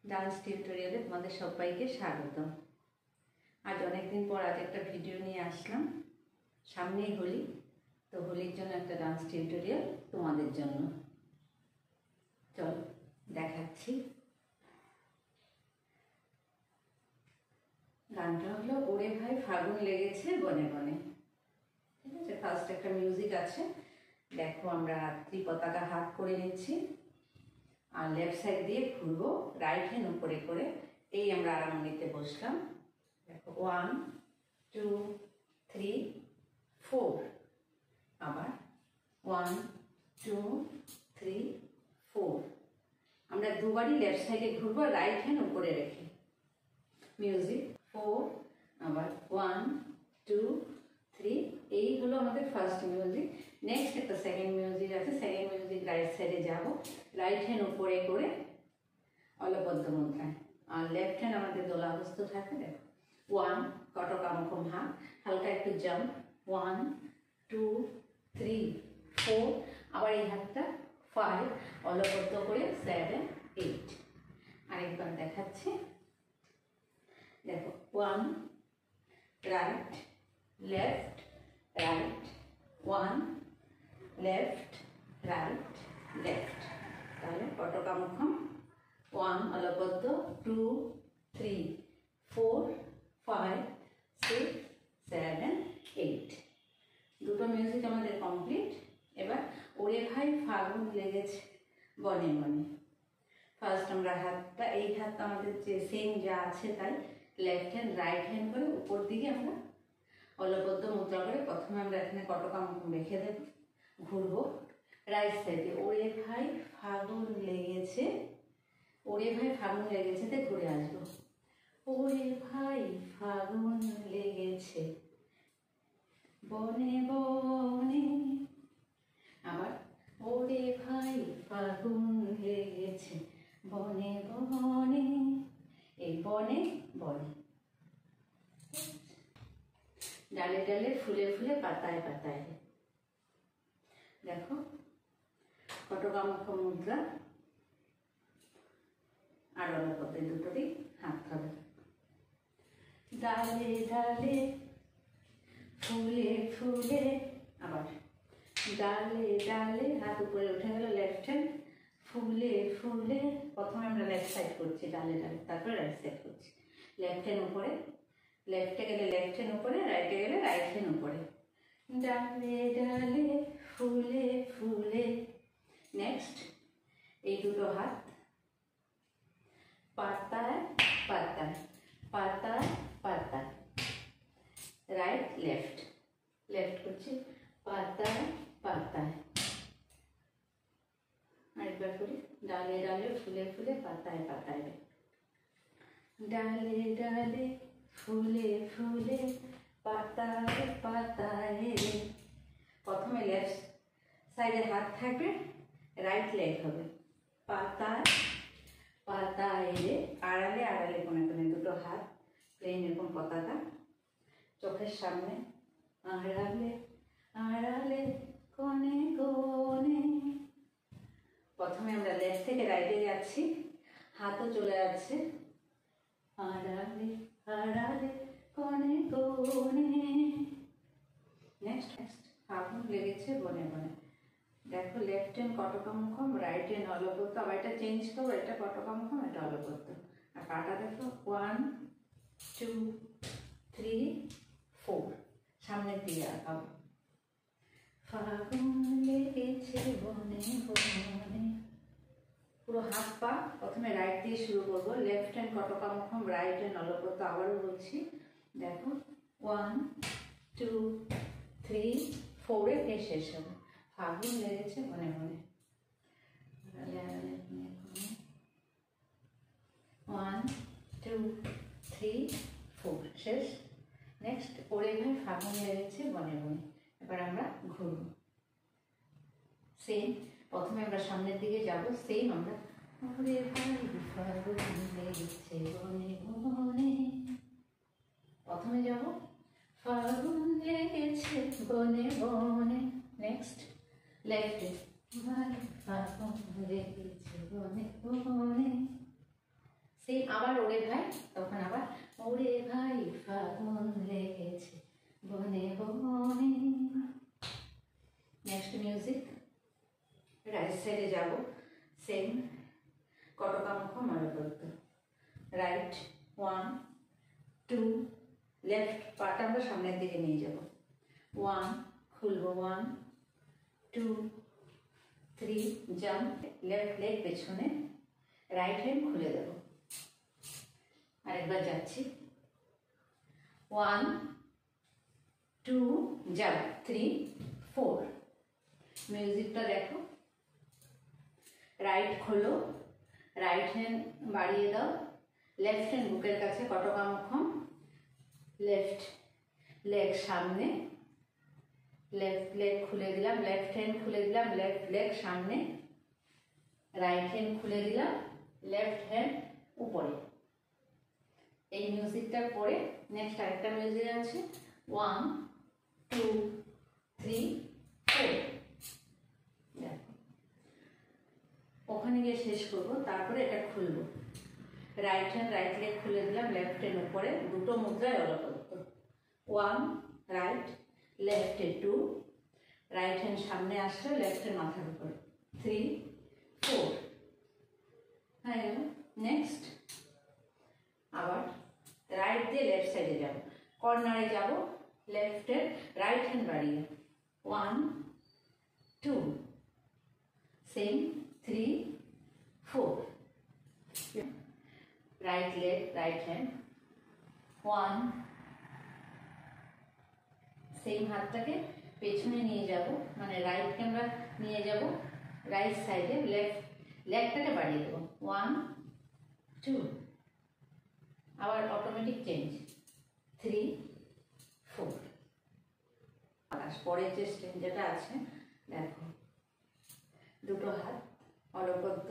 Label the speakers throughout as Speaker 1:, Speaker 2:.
Speaker 1: Dance টিউটোরিয়ালে তোমাদের সবাইকে স্বাগতম। আজ অনেকদিন পর আজ একটা ভিডিও নিয়ে আসলাম। সামনেই হোলি, তো হোলির জন্য একটা ডান্স টিউটোরিয়াল তোমাদের জন্য। চল দেখাচ্ছি। গানটা হলো ওরে ভাই ফাগুন লেগেছে বনে বনে। ঠিক আছে, ফার্স্ট একটা মিউজিক আছে। দেখো, আমরা ত্রিপতাকা হাত করে নিচ্ছি আর লেফট সাইড দিয়ে ঘুরবো, রাইট হ্যান্ড উপরে করে। এই আমরা আরামনিতে বসলাম। দেখো 1 2 3 4, আবার 1 2 3 4। আমরা দুবারই লেফট সাইডে ঘুরবো, রাইট হ্যান্ড উপরে রেখে। মিউজিক 4, আবার 1 2 3। এই হলো আমাদের ফার্স্ট মিউজিক। নেক্সট একটা সেকেন্ড মিউজিক আছে। সেকেন্ড মিউজিক রাইট সাইডে যাব, রাইট হ্যান্ড উপরে করে অলবদ্ধ মুদ্রায়, আর লেফট হ্যান্ড আমাদের দোলাহস্ত থাকে। দেখো 1 কটকামুখম হাত, হালকা একটু জাম্প, 1 2 3 4। আবার এই হাতটা 5 অলবদ্ধ করে 7 8। আরেকবার দেখাচ্ছি। দেখো 1 right left right, 1 left right left. তাহলে কটকামুখম 1 অলবদ্ধ, 2 3 4 5 6 7 8। দুটো মিউজিক আমাদের কমপ্লিট। এবার ওরে ভাই ফাগুন লেগেছে বনে বনে। ফার্স্ট আমরা হাতটা, এই হাতটা আমাদের যে সেম যা আছে তাই লেফট হ্যান্ড রাইট হ্যান্ড করে উপর দিকে আমরা অলবদ্ধ মুদ্রা করে প্রথমে আমরা এখানে কটকামুখম রেখে দেব, ঘুরবো রাইট সাইডে। ওরে ভাই ফাগুন লেগেছে, ওরে ভাই ফাগুন লেগেছেতে ঘুরে আসবো। ওরে ভাই ফাগুন লেগেছে বনে বনে। আবার ওরে ভাই ফাগুন লেগেছে বনে বনে। এই বনে বনে, ডালে ডালে ফুলে ফুলে পাতায় পাতায়। দেখো কটকামুখম মুদ্রা আর অলপতে দুটো দিক হাত হবে। ডালে ডালে ফুলে ফুলে, আবার ডালে ডালে হাত উপরে উঠে গেল লেফট হ্যান্ড, ফুলে ফুলে। প্রথমে আমরা লেফট সাইড করছি ডালে ডালে, তারপরে রাইট সাইড করছি। লেফট হ্যান্ড উপরে, লেফটে গেলে লেফট হ্যান্ড উপরে, রাইটে গেলে রাইট হ্যান্ড উপরে। ডালে ডালে ফুলে ফুলে। নেক্সট এই দুটো হাত পাতায় পাতায় পাতায় পাতায়, রাইট লেফট লেফট করছি, পাতায় পাতায়। আরেকবার করি, ডালে ডালে ফুলে ফুলে পাতায় পাতায়। ডালে ডালে ফুলে ফুলে পাতায় পাতায়। প্রথমে লেফট সাইডে হাত থাকবে, রাইট লেগ হবে। পাতায় পাতায়, আড়ালে আড়ালে কোনে কোনে দুটো হাত প্লেন এরকম পতাকা চোখের সামনে। আড়ালে আড়ালে কোনে কোনে। প্রথমে আমরা লেফট থেকে রাইটে যাচ্ছি, হাতও চলে যাচ্ছে। আড়ালে আড়ালে কোনে কোনে। নেক্সট ফাগুন লেগেছে বনে বনে। দেখো লেফট হ্যান্ড কটকামুখম, রাইট হ্যান্ড অলবদ্ধ। আবার এটা চেঞ্জ করবো, এটা কটকামুখম, এটা অলবদ্ধ। আর পাটা দেখো 1 2 3 4, সামনের দিকে আঁকাবো। ফাগুন লেগেছে বনে বনে। পুরো হাত পা প্রথমে রাইট দিয়ে শুরু করবো। লেফট হ্যান্ড কটকামুখম, রাইট হ্যান্ড অলবদ্ধ। আবারও বলছি, দেখো 1 2 3 4 এ শেষ হবে। ফাগুন লেগেছে বনে বনে। 1 2 3 4 শেষ। নেক্সট ওরে ভাই ফাগুন লেগেছে বনে বনে। এবার আমরা ঘুরবো সেম। প্রথমে আমরা সামনের দিকে যাব, সেম আমরা ওরে ভাই ফাগুন লেগেছে বনে বনে। প্রথমে যাব ফাগুন লেগেছে বনে বনে। নেক্সট লেফটে ভাই ফাগুন লেগেছে বনে বনে। সেই আবার ওরে ভাই, তখন আবার ওরে ভাই ফাগুন লেগেছে বনে বনে। নেক্সট মিউজিক, রাইট সাইডে যাব, সেম কটকামুখ মালবদ্ধ। রাইট 1 2, লেফট পাটা আমরা সামনের দিকে নিয়ে যাব। 1 খুলবো, 1 2 3, জাম্প, লেফট লেগ পেছনে, রাইট হ্যান্ড খুলে দেব। আরেকবার যাচ্ছি, 1 2, জাম্প, 3 4। মিউজিকটা দেখো, রাইট খোলো, রাইট হ্যান্ড বাড়িয়ে দাও, লেফট হ্যান্ড বুকের কাছে কটকামুখম, লেফট লেগ সামনে, লেফট লেগ খুলে দিলাম, লেফট হ্যান্ড খুলে দিলাম, লেফট লেগ সামনে, রাইট হ্যান্ড খুলে দিলাম, লেফট হ্যান্ড উপরে। এই মিউজিকটার পরে নেক্সট আরেকটা মিউজিক আছে, 1 2 3 4। দেখো, ওখানে গিয়ে শেষ করবো, তারপরে এটা খুলবো। রাইট হ্যান্ড রাইট লেগ খুলে দিলাম, লেফট হ্যান্ড উপরে, দুটো মুদ্রায় অলপত্ব। 1 রাইট, লেফটে 2, রাইট হ্যান্ড সামনে আসলো, লেফট হ্যান্ড মাথার উপরে, 3 4। হয়ে গেল। নেক্সট আবার রাইট দিয়ে লেফট সাইডে যাব, কর্নারে যাব, লেফটের রাইট হ্যান্ড বাড়িয়ে 1 2, same 3 4। Right leg right hand 1, same হাতটাকে পেছনে নিয়ে যাব, মানে রাইটকে আমরা নিয়ে যাব রাইট সাইডে, লেফট লেগটাকে বাড়িয়ে দেবো, 1 2। আবার অটোমেটিক চেঞ্জ, 3 4। পরের যে স্টেপ যেটা আছে দেখো, দুটো হাত অলপদ্য,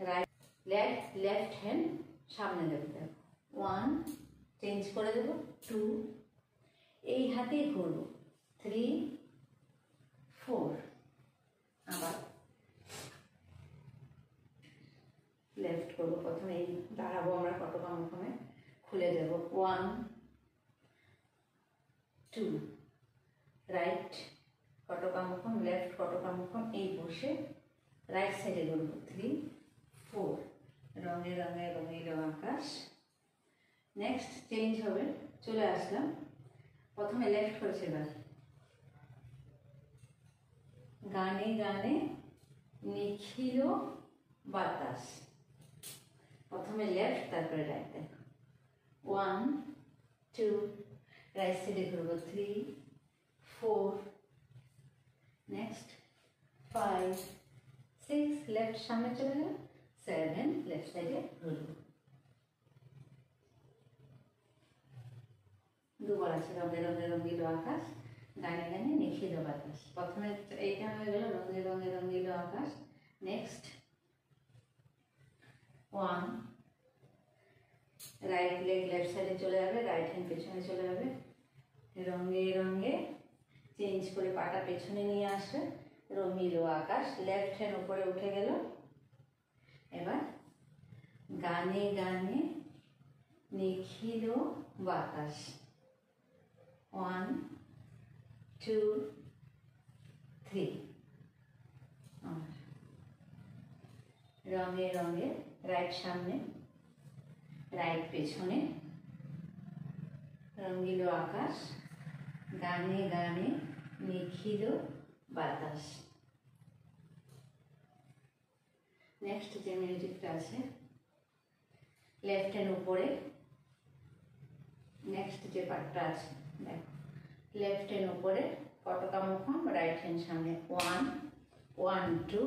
Speaker 1: রাইট লেগ লেফট হ্যান্ড সামনে দেবো, দেখো 1 চেঞ্জ করে দেবো, 2 এই হাতেই ঘুরবো, 3 4। আবার লেফট করবো, প্রথমে এই দাঁড়াবো আমরা কটকামুখমে, খুলে দেব 1 2, রাইট কটকামুখম, লেফট কটকামুখম, এই বসে রাইট সাইডে ঘুরবো, 3 4। রঙে রঙে রঙিল আকাশ। নেক্সট চেঞ্জ হবে, চলে আসলাম, প্রথমে লেফট করেছে, এবার গানে গানে নিখিল বাতাস, প্রথমে লেফট তারপরে রাইট, দেখো 1 2, রাইট সাইডে ঘুরবো, 3 4, নেক্সট 5 6, লেফট সামনে চলে গেল, 7 লেফট সাইডে ঘুরবো। দুবার আছে, রঙে রঙে রঙিল আকাশ, গানে গানে নিখিল বাতাস, প্রথমে এইটা হয়ে গেল রঙে রঙে রঙিল আকাশ। নেক্সট 1, রাইট লেগ লেফট সাইডে চলে যাবে, রাইট হ্যান্ড পেছনে চলে যাবে, রঙে রঙে চেঞ্জ করে পাটা পেছনে নিয়ে আসবে, রঙিল আকাশ, লেফট হ্যান্ড উপরে উঠে গেল। এবার গানে গানে নিখিল বাতাস, 1 2 3। রঙে রঙে রাইট সামনে, রাইট পেছনে, রঙিল আকাশ, গানে গানে নিখিল বাতাস। নেক্সট যে মিউজিকটা আছে, লেফট হ্যান্ড উপরে, নেক্সট যে পার্টটা আছে দেখো, লেফট হ্যান্ড উপরে কটকামুখম, রাইট হ্যান্ড সামনে, 1 1 2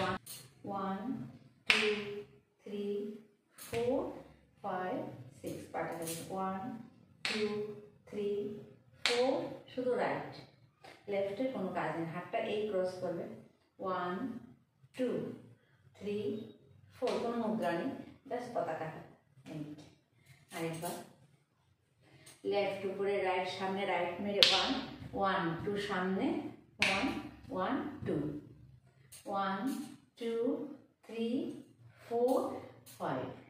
Speaker 1: 1 1 2 3 4 5 6, পাটা 1 2 3 4, শুধু রাইট, লেফটের কোনো কাজ নেই, হাতটা এই ক্রস করবে, 1 2 3 4, কোনো মুদ্রা নেই, জাস্ট পতাকা হাত। আরেকবার লেফট উপরে রাইট সামনে, রাইট মেরে 1 1 2, সামনে 1 1 2 1 2 3 4 5